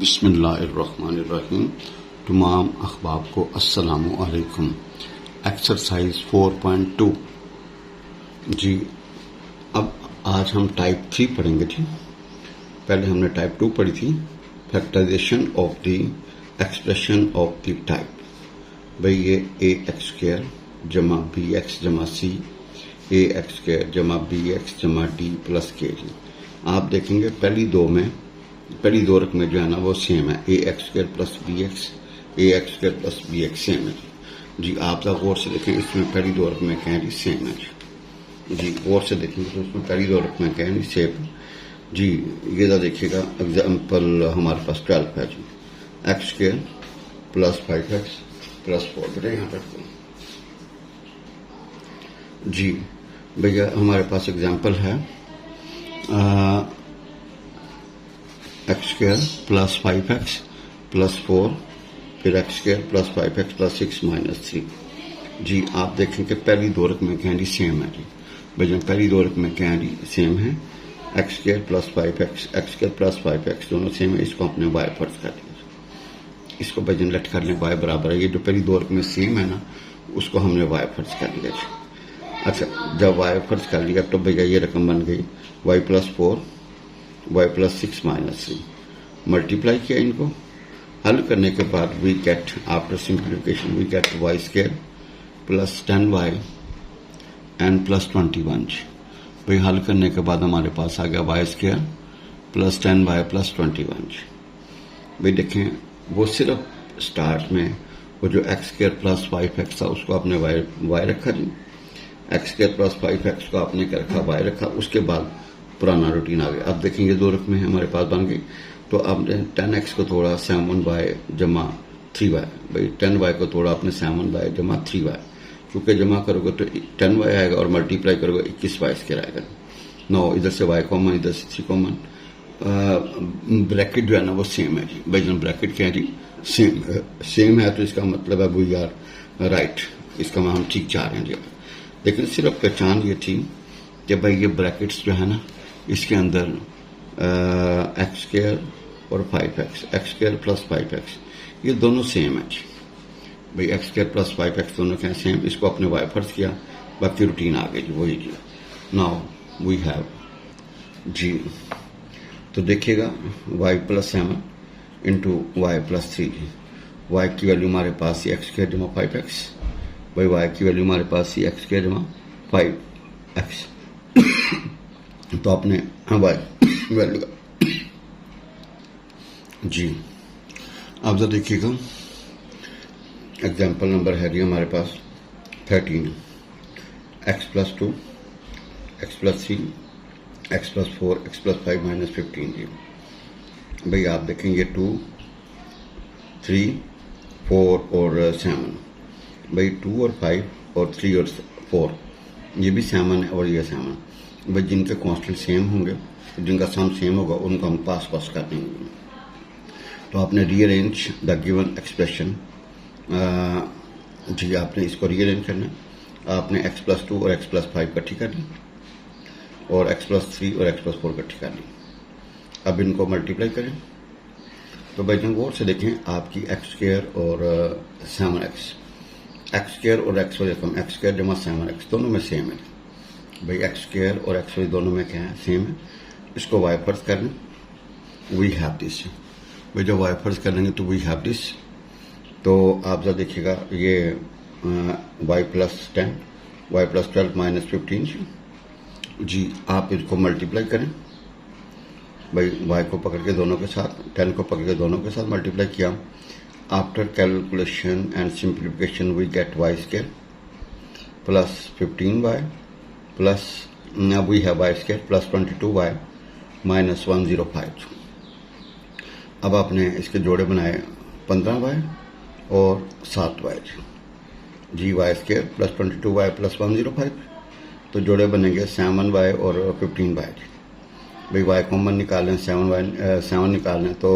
बिस्मिल्लाहिर्रहमानिर्रहीम। तमाम अहबाब को अस्सलामु अलैकुम। एक्सरसाइज 4.2 जी। अब आज हम टाइप 3 पढ़ेंगे जी। पहले हमने टाइप 2 पढ़ी थी, factorization of the expression of the type. भाई ये ए एक्स स्क्वायर जमा बी एक्स जमा सी, ए एक्स स्क्वायर जमा बी एक्स जमा डी प्लस के जी। आप देखेंगे पहली दो रकमें जो है ना वो सेम है, A x square plus B X, A x square plus B X same है जी। आप जरा गौर से देखें, इसमें पहली दो रकमें क्या है जी, सेम है जी। गौर से देखेंगे तो उसमें पहली दो रकमें क्या है जी, सेम जी। ये जरा देखिएगा, एग्जाम्पल हमारे पास 12 है जी। X square plus 5x plus 4, बेटा यहाँ पर जी। भैया हमारे पास एग्जाम्पल है X square plus 5x plus 4, फिर X square plus 5x plus 6 minus 3 जी। आप देखें कि पहली दो रकमें क्या है जी, सेम है जी। भैया पहली दो रकमें क्या है जी, सेम है। X square plus 5x, x square plus 5x दोनों सेम है। इसको अपने y फर्ज कर लिया, इसको वजन लट कर लें, y बराबर है। ये जो पहली दो रकमें सेम है ना, उसको हमने y फर्ज कर लिया जी। अच्छा, जब y फर्ज कर लिया तो भैया ये रकम बन गई y प्लस 4, y प्लस 6 माइनस 3। मल्टीप्लाई किया इनको, हल करने के बाद we get, after simplification we get y square plus 10y and plus 21 जी। भाई हल करने के बाद हमारे पास आ गया y square plus 10y plus 21 जी। भाई देखें, वो सिर्फ स्टार्ट में वो जो एक्स स्क्वायर प्लस 5x था उसको आपने y रखा जी। एक्स स्क्वायर प्लस 5x को आपने क्या रखा, y रखा। उसके बाद पुराना रूटीन आ गया। अब देखेंगे दो रकमें हमारे पास बन गई, तो आपने 10x को तोड़ा 7y जमा 3y। भाई 10y को तोड़ा आपने 7y जमा 3y, क्योंकि जमा करोगे तो 10y आएगा और मल्टीप्लाई करोगे 21y स्क्वायर आएगा। 9 इधर से y कॉमन, इधर से 3 कॉमन। ब्रैकेट जो है ना वो सेम है जी। भाई जब ब्रैकेट क्या है जी, सेम है तो इसका मतलब है वी आर राइट, इसका हम ठीक जा रहे हैं जी। लेकिन सिर्फ पहचान ये थी कि भाई ये ब्रैकेट्स जो है ना, इसके अंदर एक्स स्क्वायर और 5x, x square plus 5x ये दोनों सेम है जी। भाई एक्स स्क्वायर प्लस 5x दोनों क्या सेम, इसको अपने y फर्ज किया, बाकी रूटीन आ गई जी, वही जी। नाउ वी हैव जी, तो देखिएगा y plus 7 into y plus 3 जी। y की वैल्यू हमारे पास ही एक्स स्क्वायर जमा 5x, भाई y की वैल्यू हमारे पास ही एक्स स्क्वायर जमा 5x तो आपने y वैल्यू जी। अब जरा देखिएगा, एग्जाम्पल नंबर है जी हमारे पास 13, x plus 2, x plus 3, x plus 4, x plus 5 minus 15 जी। भाई आप देखेंगे 2, 3, 4 और 7। भाई 2 और 5 और 3 और 4 ये भी 7 है और ये 7। भाई जिनके कांस्टेंट सेम होंगे, जिनका सम सेम होगा, उनको हम पास कर देंगे। तो आपने रीअरेंज द गिवन एक्सप्रेशन जी। आपने इसको रीअरेंज करना है। आपने x प्लस 2 और x प्लस 5 इकट्ठी करनी और x प्लस 3 और x प्लस 4 इकट्ठी करनी। अब इनको मल्टीप्लाई करें तो भाई जब गौर से देखें, आपकी एक्स स्क्वायर और 7x, एक्स स्क्वायर और एक्स रकम एक्स स्क्वायर जमा 7x दोनों में सेम है। भाई एक्स स्क्वायर और एक्स दोनों में क्या है, सेम है। इसको y फर्ज कर लें, वी हैव दिस। भाई जब y फर्ज कर लेंगे तो वी हैव दिस। तो आप जरा देखिएगा, ये y plus 10, y plus 12 minus 15 जी। आप इसको मल्टीप्लाई करें। भाई y को पकड़ के दोनों के साथ, 10 को पकड़ के दोनों के साथ मल्टीप्लाई किया। After calculation and simplification we get y square plus 15y plus we have y square plus 22y minus 105। अब आपने इसके जोड़े बनाए 15y और 7y जी। y square plus 22y plus 105, तो जोड़े बनेंगे 7y और 15y जी। भाई y कॉमन निकालें, 7 निकालें तो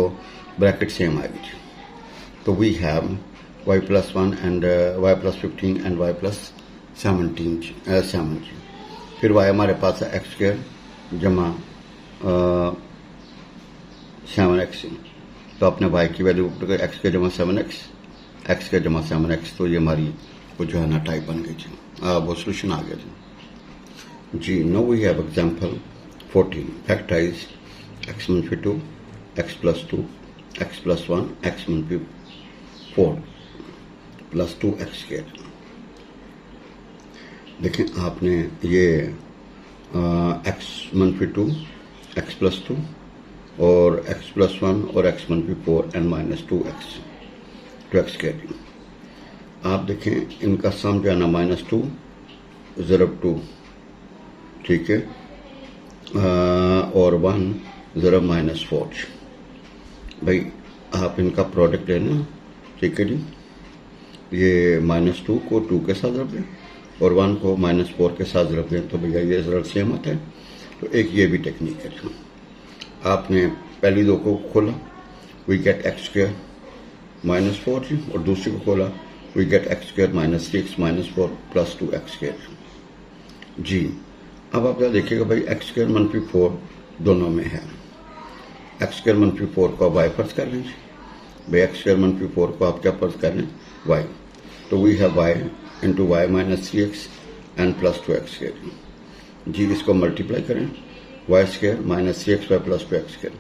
ब्रैकेट सेम आएगी जी। तो we have y plus 1 and y plus 15 and y plus 7 जी। फिर y हमारे पास है एक्स स्क्वायर जमा 7x तो आपने y की वैल्यू पुट कर x के जमा 7x, x के जमा 7x, तो ये हमारी वो जो है ना टाइप बन गई जी, वो सोल्यूशन आ गया जी। No we have example 14, factorize x - 2 x + 2 x + 1 x - 4 + 2x²। देखें आपने ये x - 2 x + 2 और x + 1 और x - 4 n - 2x²। आप देखें इनका सम जो है ना -2 ज़रब 2, ठीक है, और 1 ज़रब -4। भाई आप इनका प्रोडक्ट लेना, ठीक है जी। ये -2 को 2 के साथ ज़रब दें और 1 को -4 के साथ ज़रब दें, तो भैया ये रिजल्ट सेम आता है। तो एक ये भी टेक्निक है। आपने पहली दो को खोला, वी गेट x² -4 जी, और दूसरी को खोला, we get x² -3x - 4 + 2x² जी। अब आप क्या देखिएगा भाई, x² - 4 दोनों में है। x² - 4 को आप y फर्ज कर लें भाई, x² - 4 को आप क्या फर्ज कर लें, y। तो we have y into y -3x and + 2x² जी। इसको मल्टीप्लाई करें, y² - 3xy + 2x²।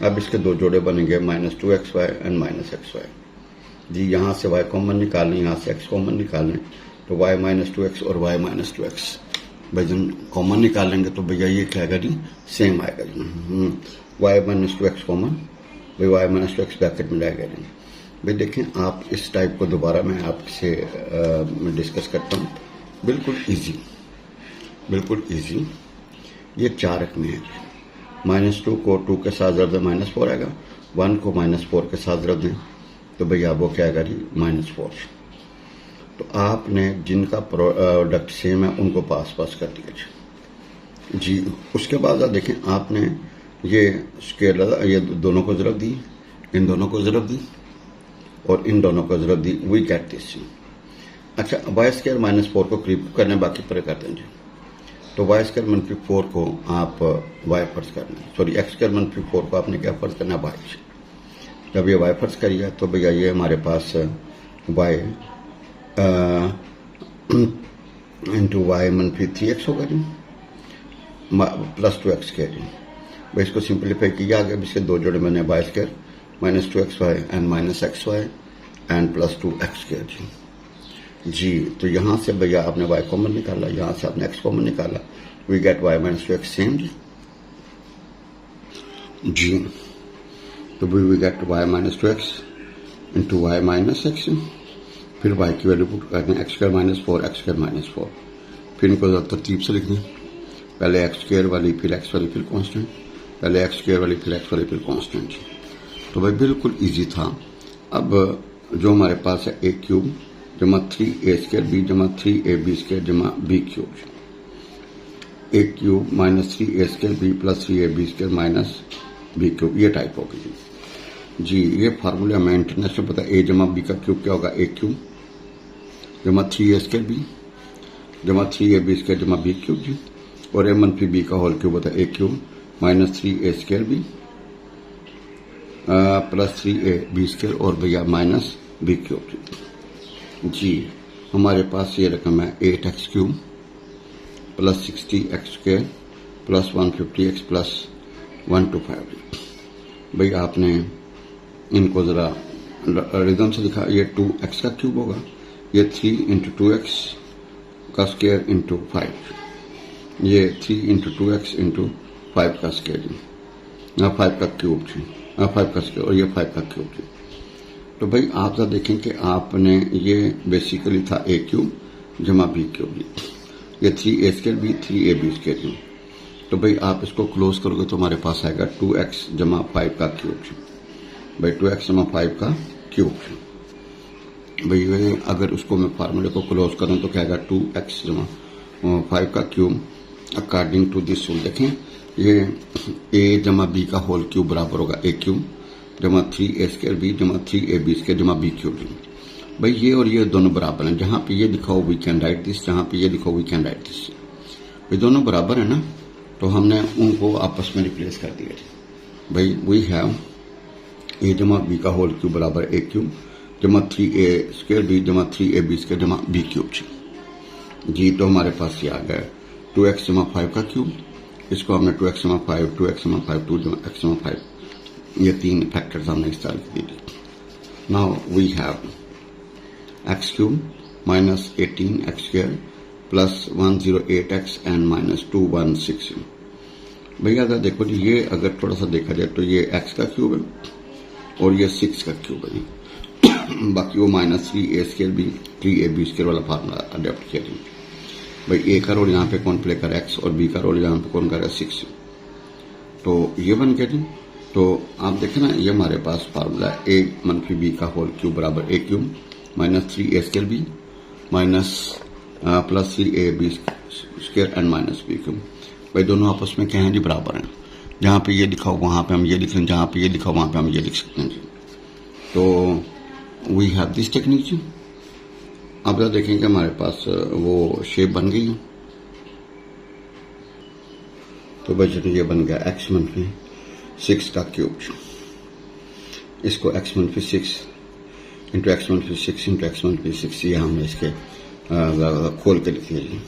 अब इसके दो जोड़े बनेंगे -2xy एंड -xy जी। यहाँ से y कॉमन निकालें, यहाँ से x कॉमन निकालें, तो y - 2x और y - 2x भाई जब कॉमन निकालेंगे तो भैया ये क्या आएगा जी, सेम आएगा जी। y - 2x कॉमन, भाई y - 2x ब्रैकेट में जाएगा जी। भाई देखें आप इस टाइप को दोबारा मैं आपसे डिस्कस करता हूँ। बिल्कुल इजी, बिल्कुल इजी। ये 4 अंक में है। -2 को 2 के साथ ज़रब दें, -4 आएगा। 1 को -4 के साथ ज़रब दें, तो भैया वो क्या आएगा जी, -4। तो आपने जिनका प्रोडक्ट सेम है उनको पास कर दिया जी। उसके बाद आप देखें, आपने ये स्केलर, ये दोनों को ज़रब दी, इन दोनों को ज़रब दी और इन दोनों को ज़रब दी, वी गेट दिस। अच्छा, y² - 4 को करीब करने, बाकी पर कर देंगे। तो y² - 4 को आप y फर्ज करना, सॉरी x² - 4 को आपने क्या फर्ज करना, y। जब ये y फर्ज करिए तो भैया ये हमारे पास y इंटू y -3x होगा जी, + 2x² जी। भाई इसको सिंप्लीफाई किया आगे, इसके दो जोड़े मैंने y² - 2xy and -xy and + 2x² जी। तो यहाँ से भैया आपने y कॉमन निकाला, यहाँ से आपने x कॉमन निकाला, we get y - 2x same जी। तो we get y - 2x into y - x, फिर y की वैल्यू पुट करते हैं, x² - 4 x² - 4, फिर इनको तरतीब से लिख दें, पहले x² वाली, फिर x वाली, फिर कांस्टेंट, पहले x² वाली, फिर x वाली, फिर कांस्टेंट जी। तो भाई बिल्कुल इजी था। अब जो हमारे पास है a³ जमा 3a² b जमा 3ab² जमा b³ a³ -3a² b + 3ab² minus b³, ये टाइप होगी जी। ये फार्मूले हमें इंटरनेशनल पता है, a जमा b का क्यूब क्या होगा, a³ जमा 3a² b जमा 3ab² जमा b³ जी, और a - b का होल क्यूब होता है a³ -3a² b + 3ab² और भैया माइनस b³ जी। हमारे पास ये रकम है 8x³ + 60x² + 150x + 125। भाई आपने इनको ज़रा रिदम से लिखा, ये 2x का क्यूब होगा, ये 3 × 2x का स्क्वायर इंटू 5, ये 3 × 2x इंटू 5 का स्क्वायर, 5 का क्यूब जी, 5 का स्क्वायर, और ये 5 का क्यूब जी। तो भाई आप जरा देखें कि आपने ये बेसिकली था a³ जमा b³ जी, ये 3a² b 3ab² जी। तो भाई आप इसको क्लोज करोगे तो हमारे पास आएगा 2x जमा 5 का क्यूब जी, भाई 2x जमा 5 का क्यूब जी। भाई अगर उसको मैं फार्मूले को क्लोज करूँ तो क्या आएगा, 2x जमा 5 का cube according to this rule. देखें ये a जमा b का होल क्यूब बराबर होगा a³ जमा 3a² b जमा 3ab² जमा b³ जी। भाई ये और ये दोनों बराबर हैं, जहाँ पे ये लिखा हो वी कैन राइट दिस, जहाँ पे ये लिखा हो वी कैन राइट दिस। भाई दोनों बराबर है ना, तो हमने उनको आपस में रिप्लेस कर दिया। भाई वी हैव ए जमा बी का होल क्यूब बराबर ए क्यूब जमा 3a² बी जमा 3ab² जमा b क्यूब जी। तो हमारे पास ये आ गया 2x जमा 5 का क्यूब, इसको हमने 2x जमा 5 2x जमा 5 2 जमा x जमा 5 ये तीन फैक्टर्स हमने इस तरह दे दिए। Now we have x cube minus 18x² plus 108x and minus 216। भैया अगर देखो जी, ये अगर थोड़ा सा देखा जाए तो ये x का क्यूब है और ये 6 का क्यूब है जी। बाकी वो माइनस 3a² भी 3ab² वाला फार्मूला अडेप्ट किया जी। भाई ए का रोल यहाँ पे कौन प्ले करे x और बी का रोल यहाँ पे कौन करे 6, तो ये बन गया जी। तो आप देखें ना, ये हमारे पास फार्मूला a मनफी बी का होल क्यूब बराबर a cube minus 3a² b minus plus 3ab² and minus b cube. भाई दोनों आपस में क्या हैं जी, बराबर हैं। जहाँ पे ये लिखा हो वहाँ पे हम ये लिख सकते हैं, जहाँ पे ये लिखा हो वहाँ पे हम ये लिख सकते हैं जी। तो वी हैव दिस टेक्निक जी। अब जरा देखेंगे हमारे पास वो शेप बन गई है। तो बच्चों ये बन गया x मनफी 6 का क्यूब, इसको x मनफी 6 इंटू x मनफी 6 इंटू x मनफी 6 ये हमने इसके खोल के लिखी है जी।